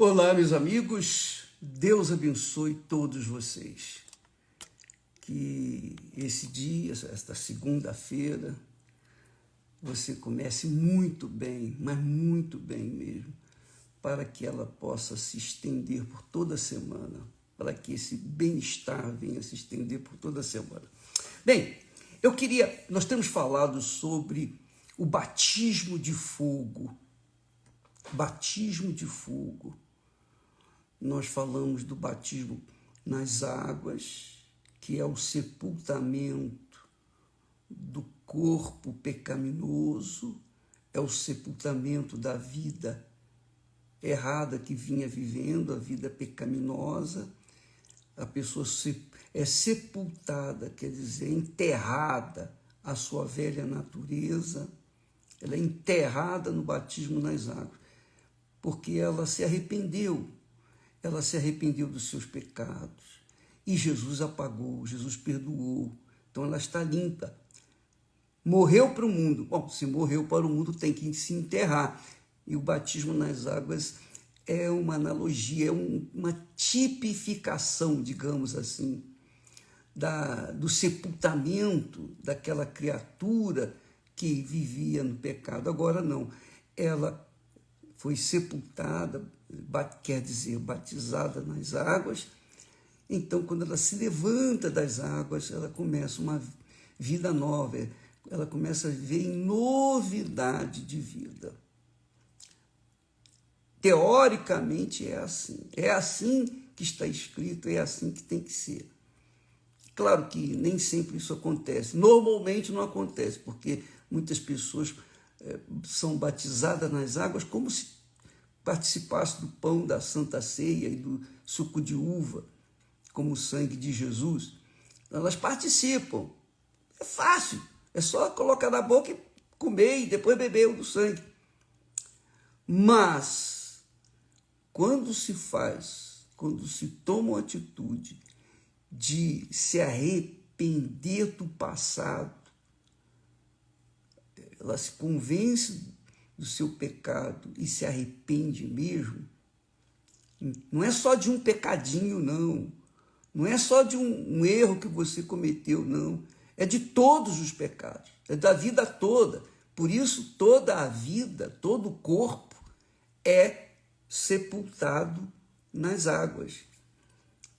Olá, meus amigos, Deus abençoe todos vocês. Que esse dia, esta segunda-feira, você comece muito bem, mas muito bem mesmo, para que ela possa se estender por toda a semana, para que esse bem-estar venha se estender por toda a semana. Bem, nós temos falado sobre o batismo de fogo. Batismo de fogo. Nós falamos do batismo nas águas, que é o sepultamento do corpo pecaminoso, é o sepultamento da vida errada que vinha vivendo, a vida pecaminosa. A pessoa é sepultada, quer dizer, enterrada a sua velha natureza, ela é enterrada no batismo nas águas, porque ela se arrependeu dos seus pecados, e Jesus apagou, Jesus perdoou, então ela está limpa. Morreu para o mundo, bom, se morreu para o mundo tem que se enterrar, e o batismo nas águas é uma analogia, é uma tipificação, digamos assim, do sepultamento daquela criatura que vivia no pecado. Agora não, ela foi sepultada, quer dizer, batizada nas águas. Então, quando ela se levanta das águas, ela começa uma vida nova, ela começa a viver em novidade de vida. Teoricamente é assim que está escrito, é assim que tem que ser. Claro que nem sempre isso acontece, normalmente não acontece, porque muitas pessoas são batizadas nas águas como se participasse do pão da Santa Ceia e do suco de uva, como o sangue de Jesus. Elas participam. É fácil. É só colocar na boca e comer e depois beber do sangue. Mas, quando se toma uma atitude de se arrepender do passado, ela se convence do seu pecado e se arrepende mesmo, não é só de um pecadinho, não é só de um erro que você cometeu, não, é de todos os pecados, é da vida toda. Por isso, toda a vida, todo o corpo é sepultado nas águas,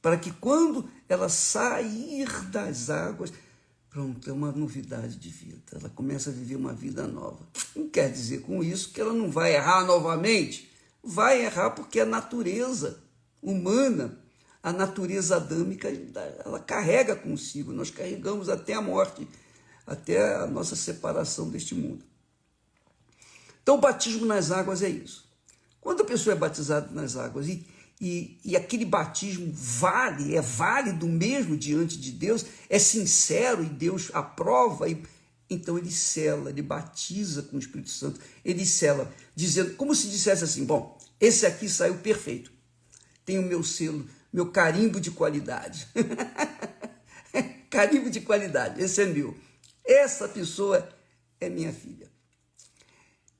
para que quando ela sair das águas, pronto, é uma novidade de vida. Ela começa a viver uma vida nova. Não quer dizer com isso que ela não vai errar novamente. Vai errar porque a natureza humana, a natureza adâmica, ela carrega consigo. Nós carregamos até a morte, até a nossa separação deste mundo. Então, o batismo nas águas é isso. Quando a pessoa é batizada nas águas e aquele batismo é válido mesmo diante de Deus, é sincero e Deus aprova, então ele sela, ele batiza com o Espírito Santo, ele sela, dizendo, como se dissesse assim, bom, esse aqui saiu perfeito, tem o meu selo, meu carimbo de qualidade, carimbo de qualidade, esse é meu, essa pessoa é minha filha.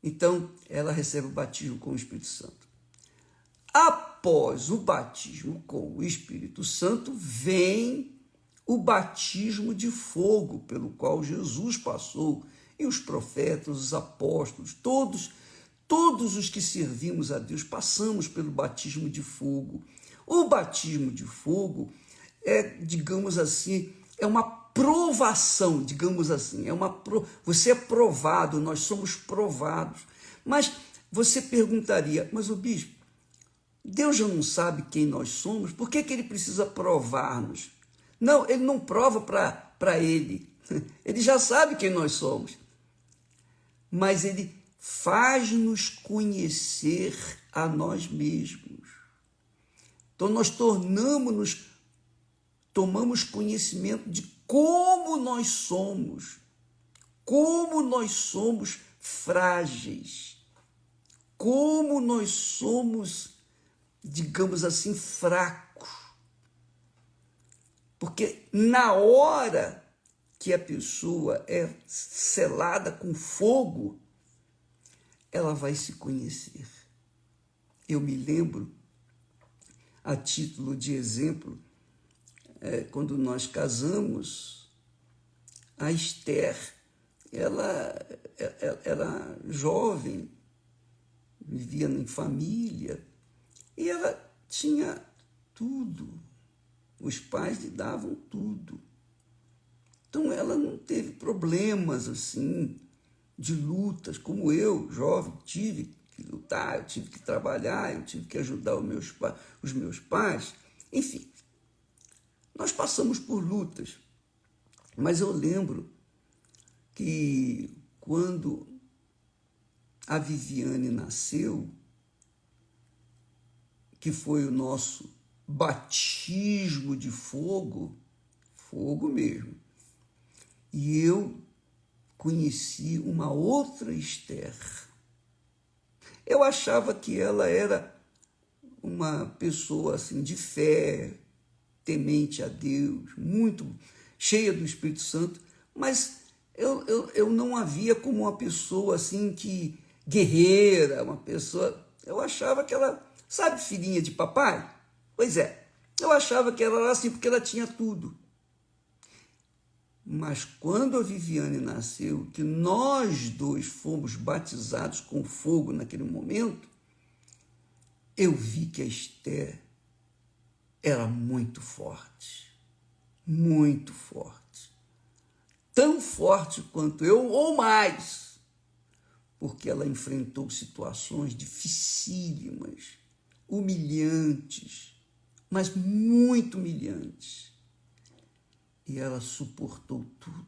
Então ela recebe o batismo com o Espírito Santo. Após o batismo com o Espírito Santo, vem o batismo de fogo, pelo qual Jesus passou, e os profetas, os apóstolos, todos os que servimos a Deus, passamos pelo batismo de fogo. O batismo de fogo é, digamos assim, é uma provação, digamos assim, você é provado, nós somos provados. Mas você perguntaria, mas o bispo, Deus já não sabe quem nós somos, por que ele precisa provar-nos? Não, ele não prova para ele, ele já sabe quem nós somos, mas ele faz-nos conhecer a nós mesmos. Então nós tomamos conhecimento de como nós somos frágeis, como nós somos, digamos assim, fracos. Porque na hora que a pessoa é selada com fogo, ela vai se conhecer. Eu me lembro a título de exemplo, quando nós casamos, a Esther, ela era jovem, vivia em família, e ela tinha tudo. Os pais lhe davam tudo. Então ela não teve problemas assim, de lutas, como eu, jovem, tive que lutar, eu tive que trabalhar, eu tive que ajudar os meus pais. Enfim, nós passamos por lutas. Mas eu lembro que quando a Viviane nasceu, que foi o nosso batismo de fogo, fogo mesmo, e eu conheci uma outra Esther. Eu achava que ela era uma pessoa assim de fé, temente a Deus, muito cheia do Espírito Santo, mas eu não a via como uma pessoa assim que guerreira, uma pessoa. Eu achava que ela, sabe, filhinha de papai? Pois é, eu achava que ela era assim porque ela tinha tudo. Mas quando a Viviane nasceu, que nós dois fomos batizados com fogo naquele momento, eu vi que a Esther era muito forte, tão forte quanto eu ou mais, porque ela enfrentou situações dificílimas, humilhantes, mas muito humilhantes. E ela suportou tudo.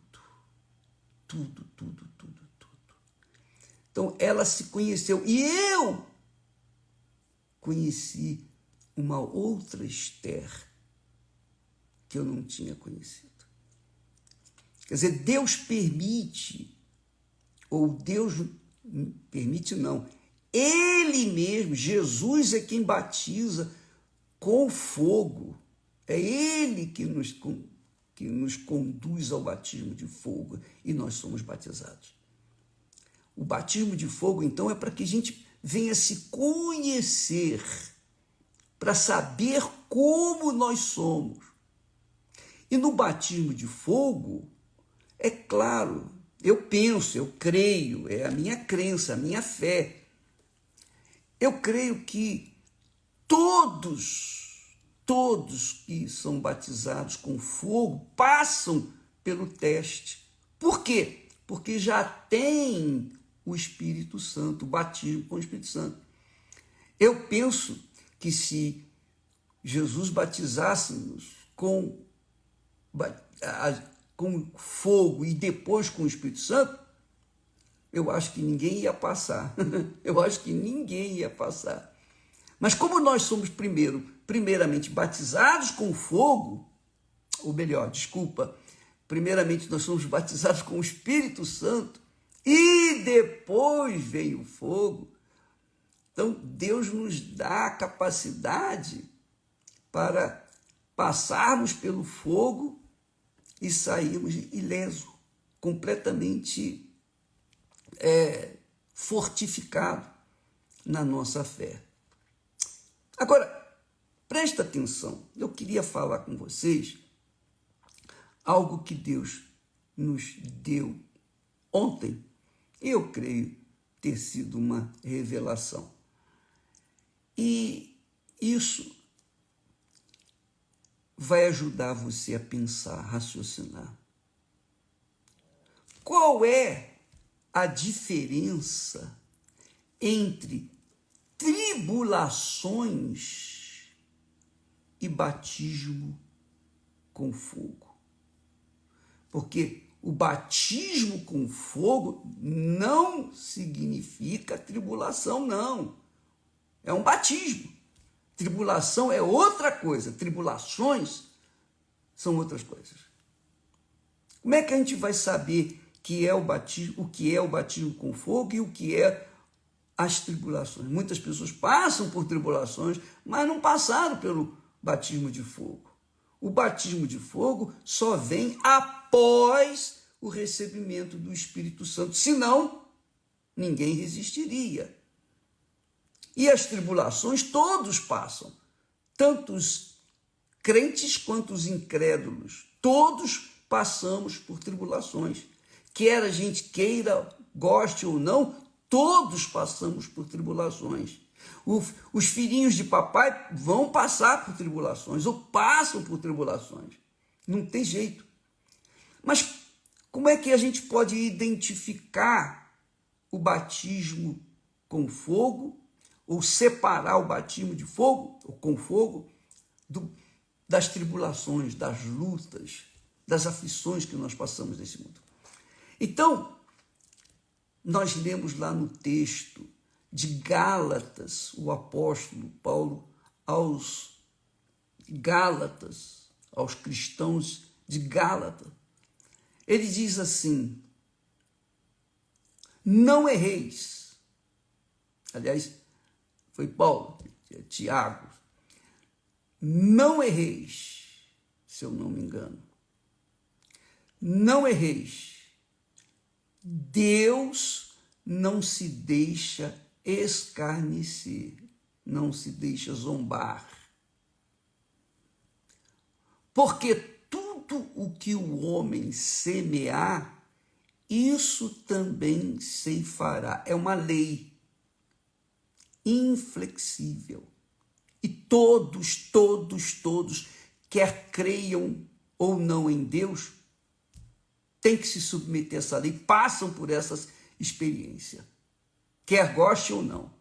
Então, ela se conheceu. E eu conheci uma outra Esther que eu não tinha conhecido. Quer dizer, Deus permite, ou Deus permite não, Ele mesmo, Jesus é quem batiza com fogo. É Ele que nos conduz ao batismo de fogo e nós somos batizados. O batismo de fogo, então, é para que a gente venha se conhecer, para saber como nós somos. E no batismo de fogo, é claro, eu penso, eu creio, é a minha crença, a minha fé. Eu creio que todos que são batizados com fogo passam pelo teste. Por quê? Porque já tem o Espírito Santo, o batismo com o Espírito Santo. Eu penso que se Jesus batizasse-nos com fogo e depois com o Espírito Santo, eu acho que ninguém ia passar. Mas como nós somos primeiramente batizados com fogo, ou melhor, primeiramente nós somos batizados com o Espírito Santo e depois vem o fogo, então Deus nos dá a capacidade para passarmos pelo fogo e sairmos ileso, completamente fortificado na nossa fé. Agora, presta atenção, eu queria falar com vocês algo que Deus nos deu ontem, e eu creio ter sido uma revelação. E isso vai ajudar você a pensar, a raciocinar. Qual é a diferença entre tribulações e batismo com fogo? Porque o batismo com fogo não significa tribulação, não. É um batismo. Tribulação é outra coisa. Tribulações são outras coisas. Como é que a gente vai saber o que é o batismo com fogo e o que é as tribulações? Muitas pessoas passam por tribulações, mas não passaram pelo batismo de fogo. O batismo de fogo só vem após o recebimento do Espírito Santo, senão ninguém resistiria. E as tribulações todos passam. tanto os crentes quanto os incrédulos, todos passamos por tribulações. Quer a gente queira, goste ou não, todos passamos por tribulações. Os filhinhos de papai vão passar por tribulações, ou passam por tribulações. Não tem jeito. Mas como é que a gente pode identificar o batismo com fogo, ou separar o batismo de fogo, ou com fogo, das tribulações, das lutas, das aflições que nós passamos nesse mundo? Então, nós lemos lá no texto de Gálatas, o apóstolo Paulo aos Gálatas, aos cristãos de Gálatas, ele diz assim: não erreis. Aliás, foi Paulo, Tiago. Não erreis, se eu não me engano. Não erreis. Deus não se deixa escarnecer, não se deixa zombar. Porque tudo o que o homem semear, isso também ceifará. É uma lei inflexível. E todos, quer creiam ou não em Deus, têm que se submeter a essa lei, passam por essa experiência, quer goste ou não.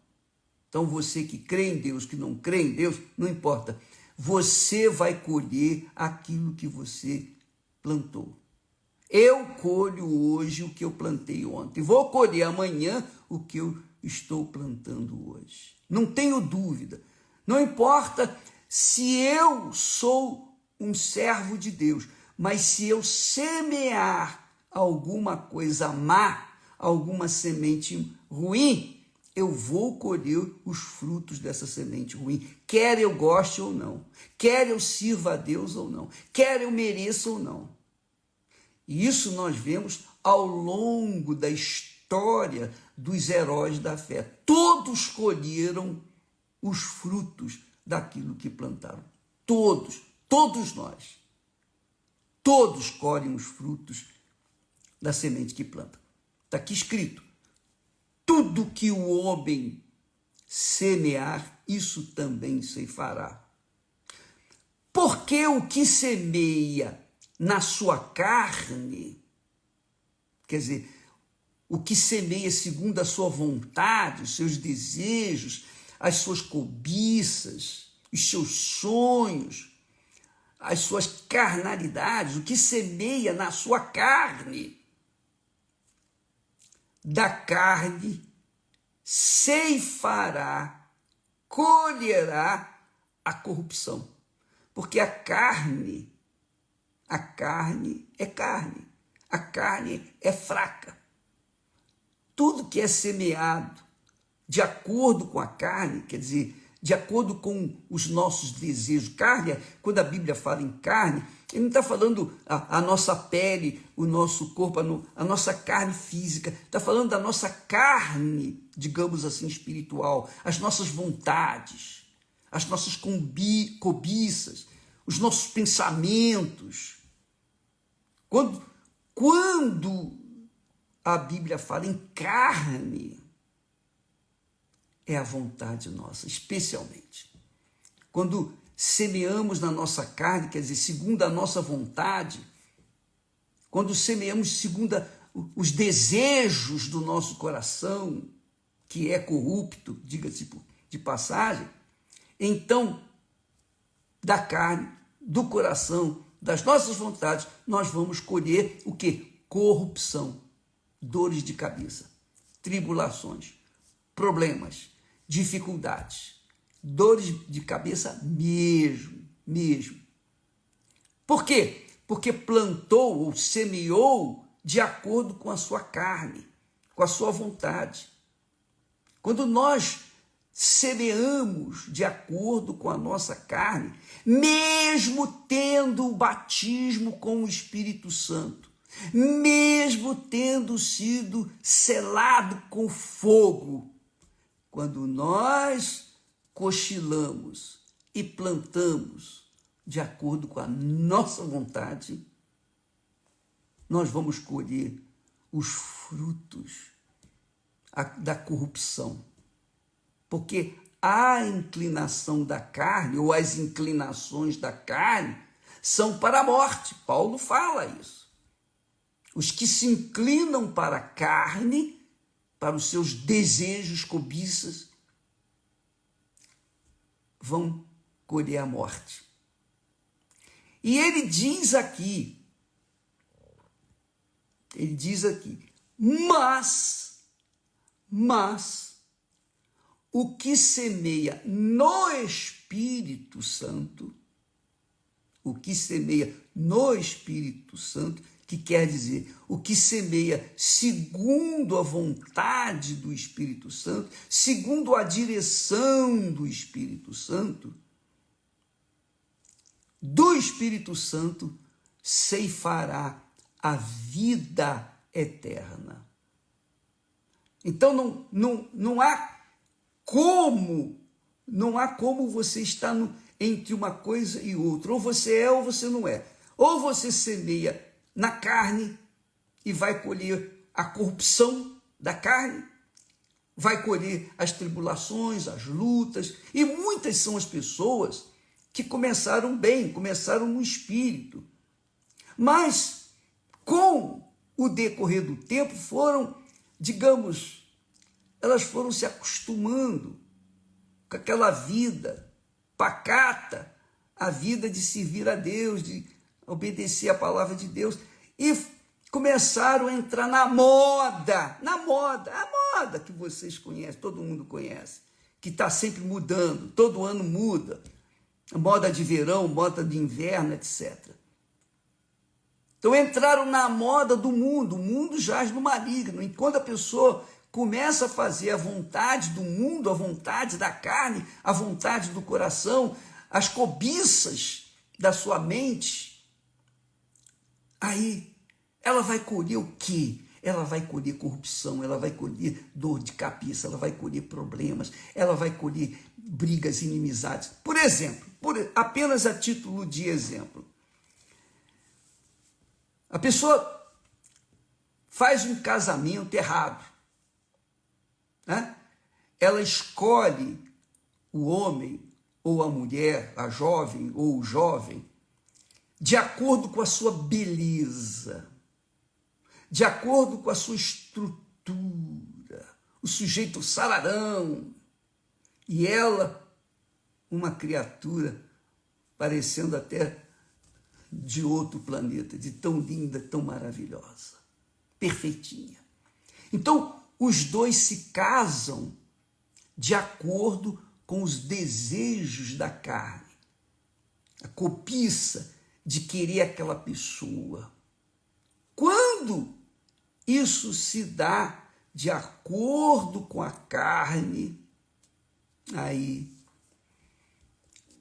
Então você que crê em Deus, que não crê em Deus, não importa. Você vai colher aquilo que você plantou. Eu colho hoje o que eu plantei ontem. Vou colher amanhã o que eu estou plantando hoje. Não tenho dúvida. Não importa se eu sou um servo de Deus, mas se eu semear alguma coisa má, alguma semente ruim, eu vou colher os frutos dessa semente ruim, quer eu goste ou não, quer eu sirva a Deus ou não, quer eu mereça ou não. E isso nós vemos ao longo da história dos heróis da fé. Todos colheram os frutos daquilo que plantaram. Todos nós. Todos colhem os frutos da semente que planta. Está aqui escrito: tudo que o homem semear, isso também ceifará. Porque o que semeia na sua carne, quer dizer, o que semeia segundo a sua vontade, os seus desejos, as suas cobiças, os seus sonhos, as suas carnalidades, o que semeia na sua carne, da carne ceifará, colherá a corrupção. Porque a carne é carne, a carne é fraca. Tudo que é semeado de acordo com a carne, quer dizer, de acordo com os nossos desejos. Carne, quando a Bíblia fala em carne, ele não está falando a nossa pele, o nosso corpo, a nossa carne física. Está falando da nossa carne, digamos assim, espiritual, as nossas vontades, as nossas cobiças, os nossos pensamentos. Quando a Bíblia fala em carne, é a vontade nossa, especialmente. Quando semeamos na nossa carne, quer dizer, segundo a nossa vontade, quando semeamos segundo os desejos do nosso coração, que é corrupto, diga-se de passagem, então, da carne, do coração, das nossas vontades, nós vamos colher o quê? Corrupção, dores de cabeça, tribulações, problemas, dificuldades, dores de cabeça mesmo. Por quê? Porque plantou ou semeou de acordo com a sua carne, com a sua vontade. Quando nós semeamos de acordo com a nossa carne, mesmo tendo o batismo com o Espírito Santo, mesmo tendo sido selado com fogo, quando nós cochilamos, e plantamos de acordo com a nossa vontade, nós vamos colher os frutos da corrupção. Porque a inclinação da carne, ou as inclinações da carne, são para a morte. Paulo fala isso. Os que se inclinam para a carne, para os seus desejos, cobiças, vão colher a morte. E ele diz aqui, mas o que semeia no Espírito Santo, que quer dizer, o que semeia segundo a vontade do Espírito Santo, segundo a direção do Espírito Santo, ceifará a vida eterna. Então não há como você estar entre uma coisa e outra. Ou você é ou você não é. Ou você semeia na carne e vai colher a corrupção da carne, vai colher as tribulações, as lutas, e muitas são as pessoas que começaram bem, começaram no espírito, mas com o decorrer do tempo elas foram se acostumando com aquela vida pacata, a vida de servir a Deus, de obedecer a palavra de Deus, e começaram a entrar na moda, a moda que vocês conhecem, todo mundo conhece, que está sempre mudando, todo ano muda, moda de verão, moda de inverno, etc. Então entraram na moda do mundo, o mundo jaz no maligno, enquanto a pessoa começa a fazer a vontade do mundo, a vontade da carne, a vontade do coração, as cobiças da sua mente, aí ela vai colher o quê? Ela vai colher corrupção, ela vai colher dor de cabeça, ela vai colher problemas, ela vai colher brigas, inimizades. Por exemplo, apenas a título de exemplo, a pessoa faz um casamento errado, né? Ela escolhe o homem ou a mulher, a jovem ou o jovem, de acordo com a sua beleza, de acordo com a sua estrutura, o sujeito sararão, e ela, uma criatura parecendo até de outro planeta, de tão linda, tão maravilhosa, perfeitinha. Então, os dois se casam de acordo com os desejos da carne, a cobiça de querer aquela pessoa. Quando isso se dá de acordo com a carne, aí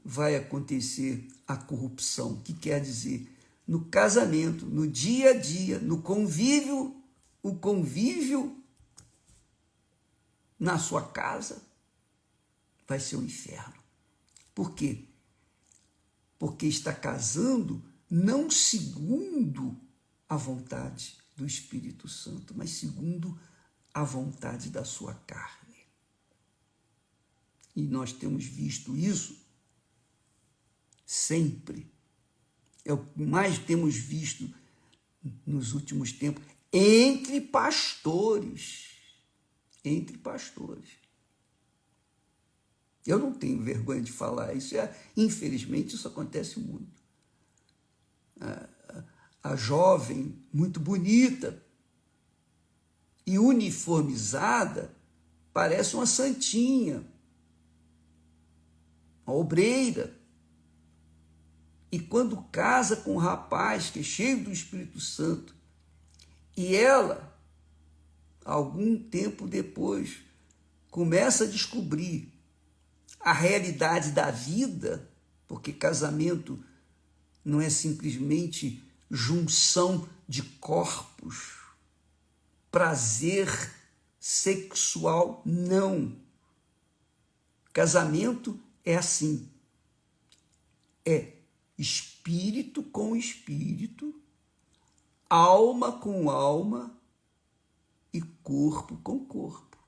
vai acontecer a corrupção, que quer dizer, no casamento, no dia a dia, no convívio, o convívio na sua casa vai ser um inferno. Por quê? Porque está casando não segundo a vontade do Espírito Santo, mas segundo a vontade da sua carne. E nós temos visto isso sempre. É o que mais temos visto nos últimos tempos entre pastores. Entre pastores. Eu não tenho vergonha de falar isso. Infelizmente, isso acontece muito. A jovem, muito bonita e uniformizada, parece uma santinha, uma obreira. E quando casa com um rapaz que é cheio do Espírito Santo, e ela, algum tempo depois, começa a descobrir a realidade da vida, porque casamento não é simplesmente junção de corpos, prazer sexual, não. Casamento é assim, É espírito com espírito, alma com alma e corpo com corpo.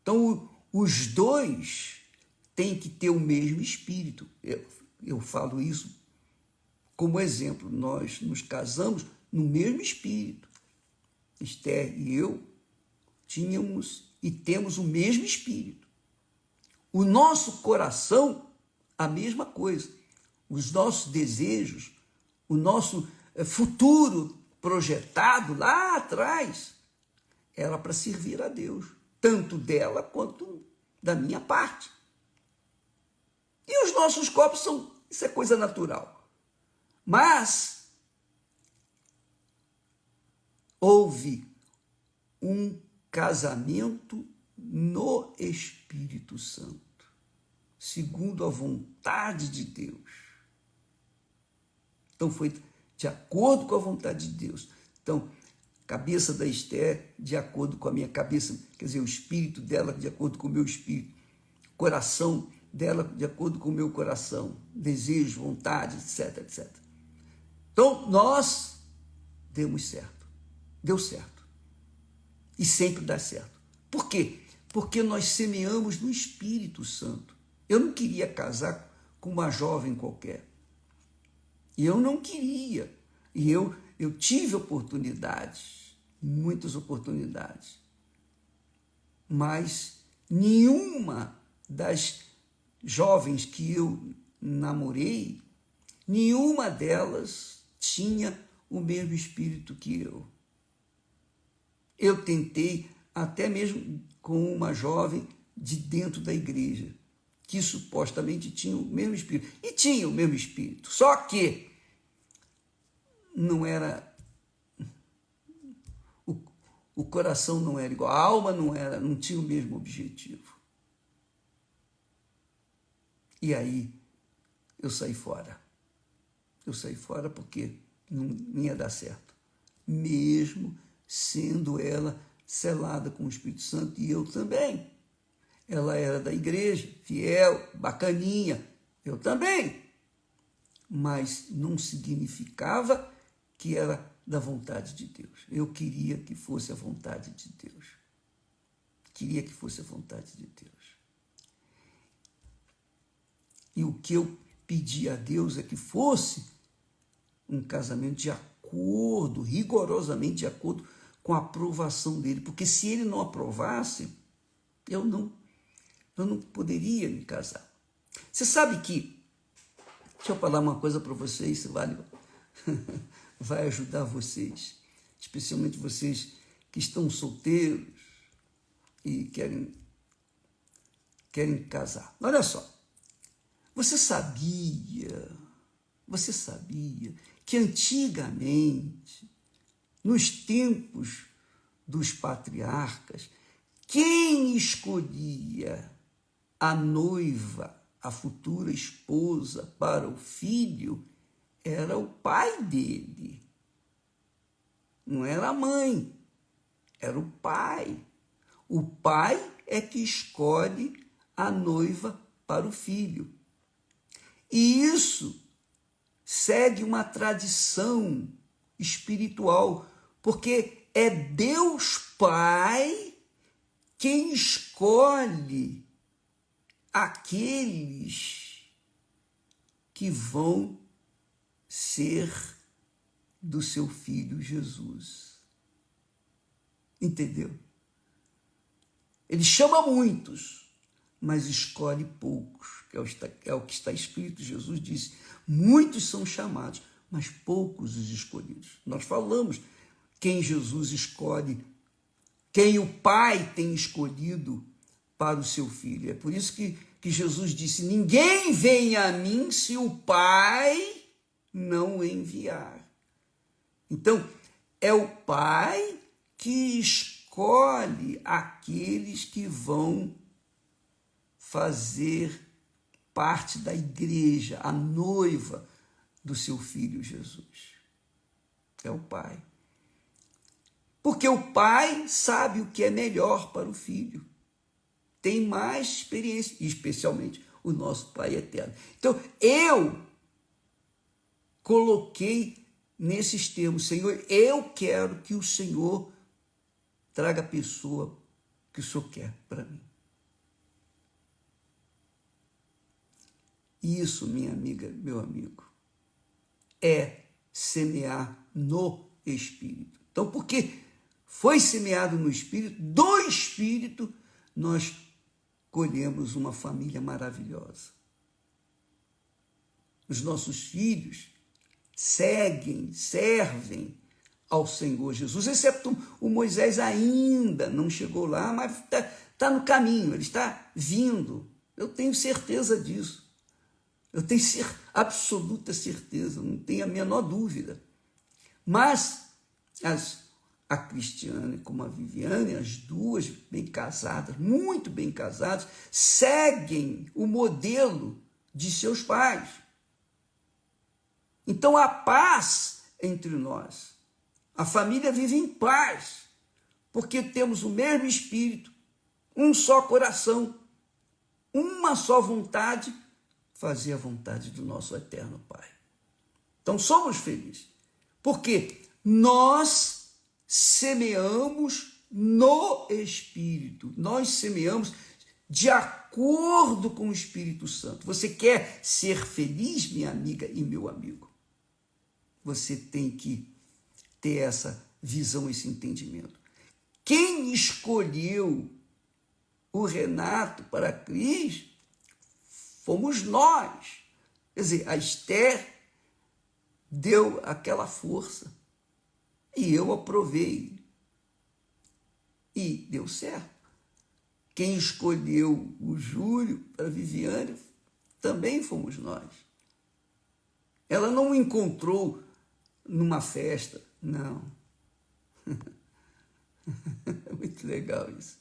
Então, os dois têm que ter o mesmo espírito. Eu falo isso como exemplo. Nós nos casamos no mesmo espírito. Esther e eu tínhamos e temos o mesmo espírito. O nosso coração, a mesma coisa. Os nossos desejos, o nosso futuro projetado lá atrás, era para servir a Deus, tanto dela quanto da minha parte. E os nossos corpos isso é coisa natural. Mas houve um casamento no Espírito Santo, segundo a vontade de Deus. Então foi de acordo com a vontade de Deus. Então, cabeça da Esther de acordo com a minha cabeça, quer dizer, o espírito dela de acordo com o meu espírito, coração dela de acordo com o meu coração, desejo, vontade, etc, etc. Então, nós demos certo. Deu certo. E sempre dá certo. Por quê? Porque nós semeamos no Espírito Santo. Eu não queria casar com uma jovem qualquer. E eu não queria. E eu tive oportunidades, muitas oportunidades. Mas nenhuma das jovens que eu namorei, nenhuma delas tinha o mesmo espírito que eu. Eu tentei até mesmo com uma jovem de dentro da igreja, que supostamente tinha o mesmo espírito. E tinha o mesmo espírito, só que não era... O coração não era igual, a alma não tinha o mesmo objetivo. E aí eu saí fora. Eu saí fora porque não ia dar certo. Mesmo sendo ela selada com o Espírito Santo e eu também. Ela era da igreja, fiel, bacaninha, eu também. Mas não significava que era da vontade de Deus. Eu queria que fosse a vontade de Deus. Queria que fosse a vontade de Deus. E o que eu pedi a Deus é que fosse um casamento de acordo, rigorosamente de acordo com a aprovação dele. Porque se ele não aprovasse, eu não poderia me casar. Você sabe que, deixa eu falar uma coisa para vocês, isso vai ajudar vocês, especialmente vocês que estão solteiros e querem casar. Olha só, você sabia que antigamente, nos tempos dos patriarcas, quem escolhia a noiva, a futura esposa para o filho, era o pai dele. Não era a mãe, era o pai. O pai é que escolhe a noiva para o filho. E isso segue uma tradição espiritual, porque é Deus Pai quem escolhe aqueles que vão ser do seu filho Jesus. Entendeu? Ele chama muitos, mas escolhe poucos, que é o que está escrito. Jesus disse, muitos são chamados, mas poucos os escolhidos. Nós falamos quem Jesus escolhe, quem o Pai tem escolhido para o seu filho. É por isso que Jesus disse, ninguém vem a mim se o Pai não o enviar. Então, é o Pai que escolhe aqueles que vão fazer parte da igreja, a noiva do seu filho Jesus. É o Pai. Porque o Pai sabe o que é melhor para o filho. Tem mais experiência, e especialmente o nosso Pai eterno. Então, eu coloquei nesses termos, Senhor, eu quero que o Senhor traga a pessoa que o Senhor quer para mim. Isso, minha amiga, meu amigo, é semear no Espírito. Então, porque foi semeado no Espírito, do Espírito, nós colhemos uma família maravilhosa. Os nossos filhos servem ao Senhor Jesus, exceto o Moisés ainda não chegou lá, mas está no caminho, ele está vindo. Eu tenho certeza disso. Eu tenho absoluta certeza, não tenho a menor dúvida. Mas a Cristiane como a Viviane, as duas bem casadas, muito bem casadas, seguem o modelo de seus pais. Então há paz entre nós. A família vive em paz, porque temos o mesmo espírito, um só coração, uma só vontade, fazer a vontade do nosso eterno Pai. Então somos felizes, porque nós semeamos no Espírito, nós semeamos de acordo com o Espírito Santo. Você quer ser feliz, minha amiga e meu amigo? Você tem que ter essa visão, esse entendimento. Quem escolheu o Renato para a Cris fomos nós. Quer dizer, a Esther deu aquela força e eu aprovei. E deu certo. Quem escolheu o Júlio para a Viviane também fomos nós. Ela não o encontrou numa festa, não. É muito legal isso.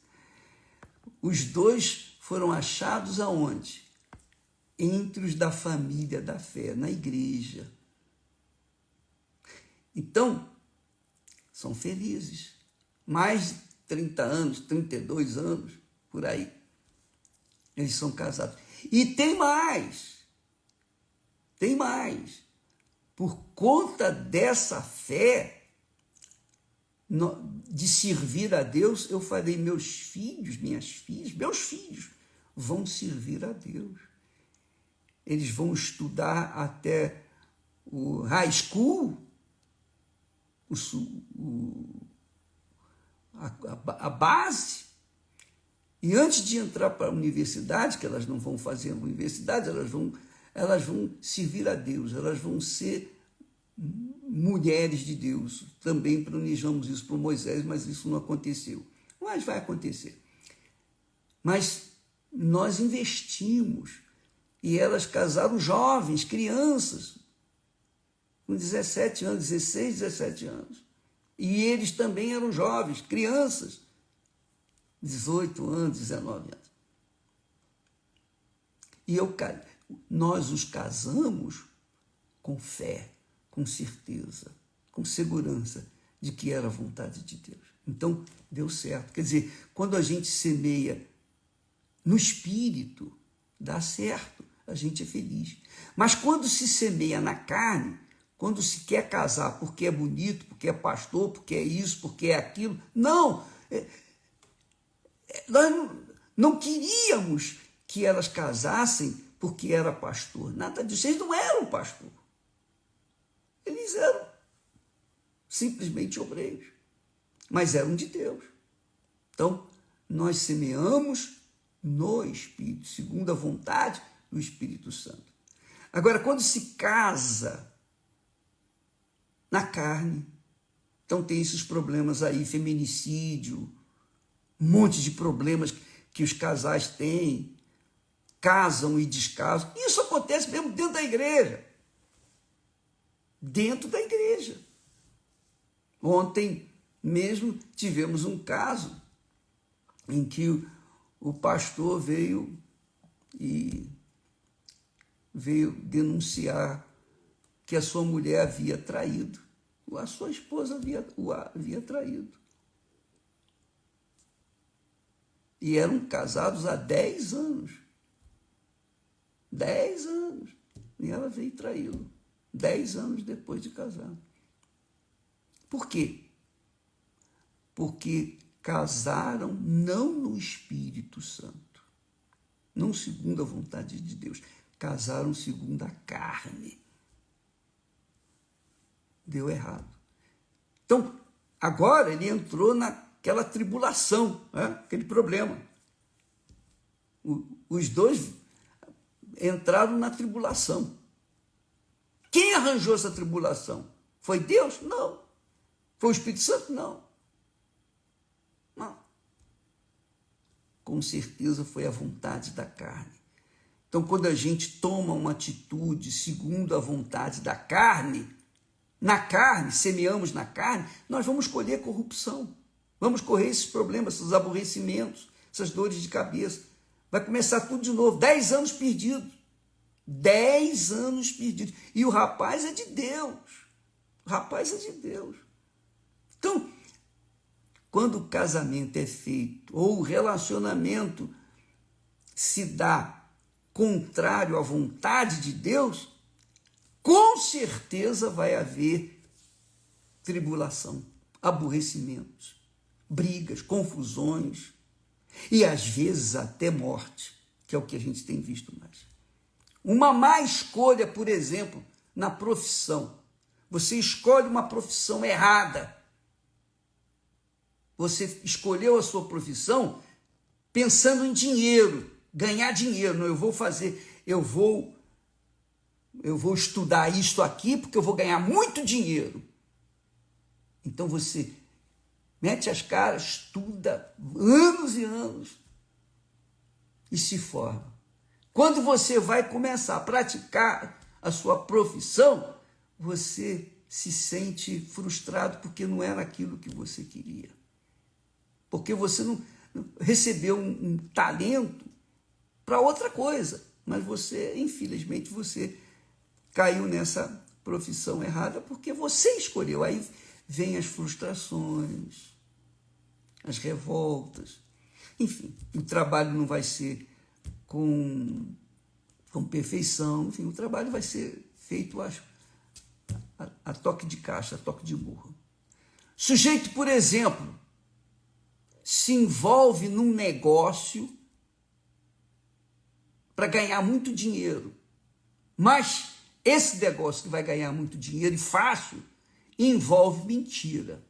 Os dois foram achados aonde? Entre os da família da fé, na igreja. Então, são felizes. Mais de 30 anos, 32 anos, por aí. Eles são casados. E tem mais. Tem mais. Por conta dessa fé de servir a Deus, eu falei, meus filhos, minhas filhas, meus filhos vão servir a Deus. Eles vão estudar até o high school, a base, e antes de entrar para a universidade, que elas não vão fazer a universidade, elas vão servir a Deus, elas vão ser mulheres de Deus. Também planejamos isso para Moisés, mas isso não aconteceu. Mas vai acontecer. Mas nós investimos, e elas casaram jovens, crianças, com 17 anos, 16, 17 anos. E eles também eram jovens, crianças, 18 anos, 19 anos. E nós os casamos com fé, com certeza, com segurança de que era a vontade de Deus. Então, deu certo. Quer dizer, quando a gente semeia no Espírito, dá certo, a gente é feliz. Mas quando se semeia na carne, quando se quer casar porque é bonito, porque é pastor, porque é isso, porque é aquilo, não! Nós não queríamos que elas casassem porque era pastor. Nada disso. Eles não eram pastor. Eles eram simplesmente obreiros. Mas eram de Deus. Então, nós semeamos no Espírito, segundo a vontade do Espírito Santo. Agora, quando se casa na carne, então tem esses problemas aí, feminicídio, um monte de problemas que os casais têm, casam e descasam. Isso acontece mesmo dentro da igreja. Dentro da igreja. Ontem mesmo tivemos um caso em que o pastor veio denunciar que a sua mulher havia traído. A sua esposa havia traído. E eram casados há 10 anos. 10 anos. E ela veio traí-lo 10 anos depois de casar. Por quê? Porque casaram não no Espírito Santo, não segundo a vontade de Deus, casaram segundo a carne. Deu errado. Então, agora ele entrou naquela tribulação, né? Aquele problema. Os dois entraram na tribulação. Quem arranjou essa tribulação? Foi Deus? Não. Foi o Espírito Santo? Não. Não. Com certeza foi a vontade da carne. Então, quando a gente toma uma atitude segundo a vontade da carne, na carne, semeamos na carne, nós vamos colher corrupção. Vamos correr esses problemas, esses aborrecimentos, essas dores de cabeça. Vai começar tudo de novo. 10 anos perdidos. 10 anos perdidos. E o rapaz é de Deus. O rapaz é de Deus. Então, quando o casamento é feito, ou o relacionamento se dá contrário à vontade de Deus, com certeza vai haver tribulação, aborrecimentos, brigas, confusões e às vezes até morte, que é o que a gente tem visto mais. Uma má escolha, por exemplo, na profissão. Você escolhe uma profissão errada. Você escolheu a sua profissão pensando em dinheiro, ganhar dinheiro. Não, eu vou estudar isto aqui porque eu vou ganhar muito dinheiro. Então você mete as caras, estuda anos e anos e se forma. Quando você vai começar a praticar a sua profissão, você se sente frustrado porque não era aquilo que você queria. Porque você não recebeu um talento para outra coisa. Mas você, infelizmente, você caiu nessa profissão errada porque você escolheu. Aí vem as frustrações, as revoltas. Enfim, o trabalho não vai ser com perfeição. Enfim, o trabalho vai ser feito a toque de caixa, a toque de burro. Sujeito, por exemplo, se envolve num negócio para ganhar muito dinheiro, mas esse negócio que vai ganhar muito dinheiro e fácil envolve mentira,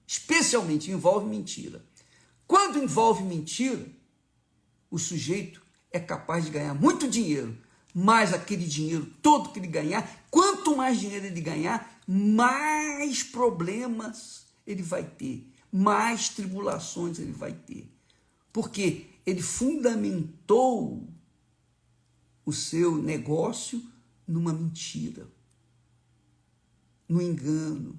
especialmente envolve mentira. Quando envolve mentira, o sujeito é capaz de ganhar muito dinheiro, mas aquele dinheiro todo que ele ganhar, quanto mais dinheiro ele ganhar, mais problemas ele vai ter, mais tribulações ele vai ter, porque ele fundamentou o seu negócio numa mentira, no engano.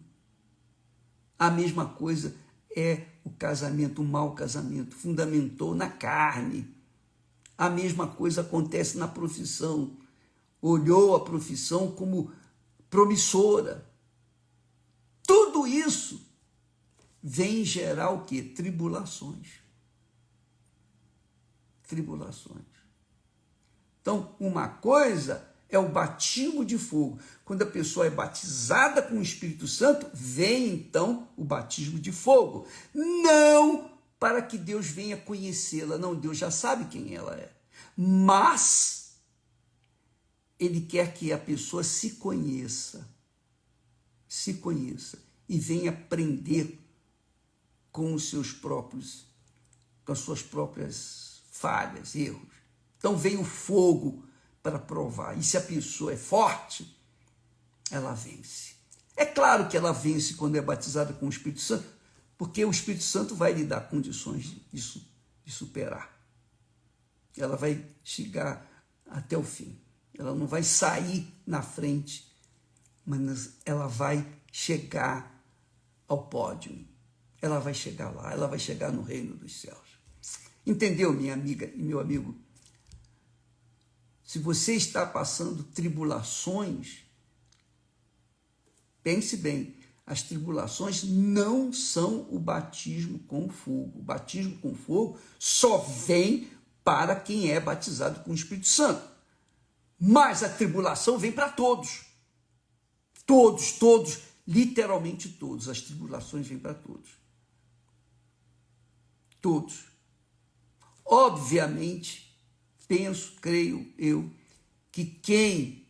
A mesma coisa é o casamento, o mau casamento, fundamentou na carne. A mesma coisa acontece na profissão. Olhou a profissão como promissora. Tudo isso vem gerar o quê? Tribulações. Tribulações. Então, uma coisa é o batismo de fogo. Quando a pessoa é batizada com o Espírito Santo, vem então o batismo de fogo. Não para que Deus venha conhecê-la. Não, Deus já sabe quem ela é. Mas Ele quer que a pessoa se conheça e venha aprender com as suas próprias falhas, erros. Então vem o fogo para provar. E se a pessoa é forte, ela vence. É claro que ela vence quando é batizada com o Espírito Santo, porque o Espírito Santo vai lhe dar condições de superar. Ela vai chegar até o fim. Ela não vai sair na frente, mas ela vai chegar ao pódio. Ela vai chegar lá, ela vai chegar no reino dos céus. Entendeu, minha amiga e meu amigo? Se você está passando tribulações, pense bem, as tribulações não são o batismo com fogo. O batismo com fogo só vem para quem é batizado com o Espírito Santo. Mas a tribulação vem para todos. Todos, literalmente todos. As tribulações vêm para todos. Todos. Obviamente, penso, creio eu, que quem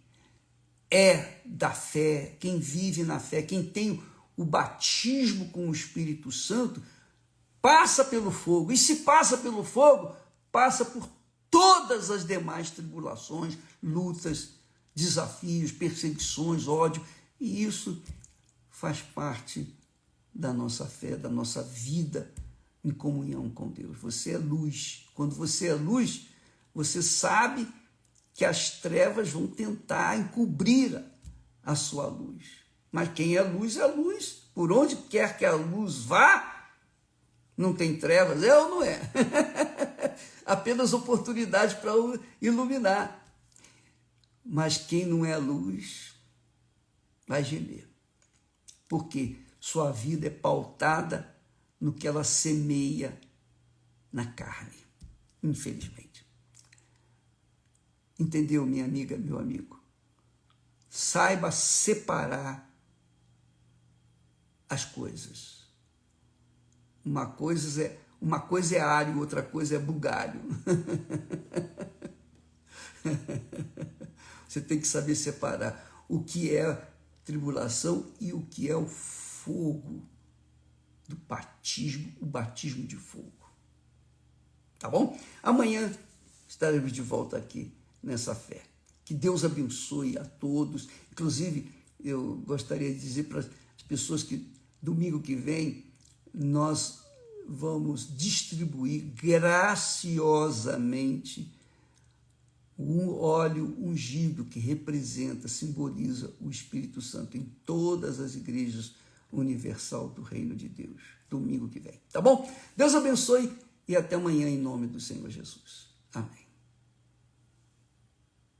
é da fé, quem vive na fé, quem tem o batismo com o Espírito Santo, passa pelo fogo. E se passa pelo fogo, passa por todas as demais tribulações, lutas, desafios, perseguições, ódio. E isso faz parte da nossa fé, da nossa vida em comunhão com Deus. Você é luz. Quando você é luz, você sabe que as trevas vão tentar encobrir a sua luz. Mas quem é luz é luz. Por onde quer que a luz vá, não tem trevas, é ou não é? Apenas oportunidade para iluminar. Mas quem não é luz vai gemer. Porque sua vida é pautada no que ela semeia na carne, infelizmente. Entendeu, minha amiga, meu amigo? Saiba separar as coisas. Uma coisa é alho, outra coisa é bugalho. Você tem que saber separar o que é tribulação e o que é o fogo do batismo, o batismo de fogo. Tá bom? Amanhã estaremos de volta aqui nessa fé. Que Deus abençoe a todos. Inclusive, eu gostaria de dizer para as pessoas que domingo que vem nós vamos distribuir graciosamente um óleo ungido que representa, simboliza o Espírito Santo em todas as igrejas universal do Reino de Deus, domingo que vem. Tá bom? Deus abençoe e até amanhã em nome do Senhor Jesus. Amém.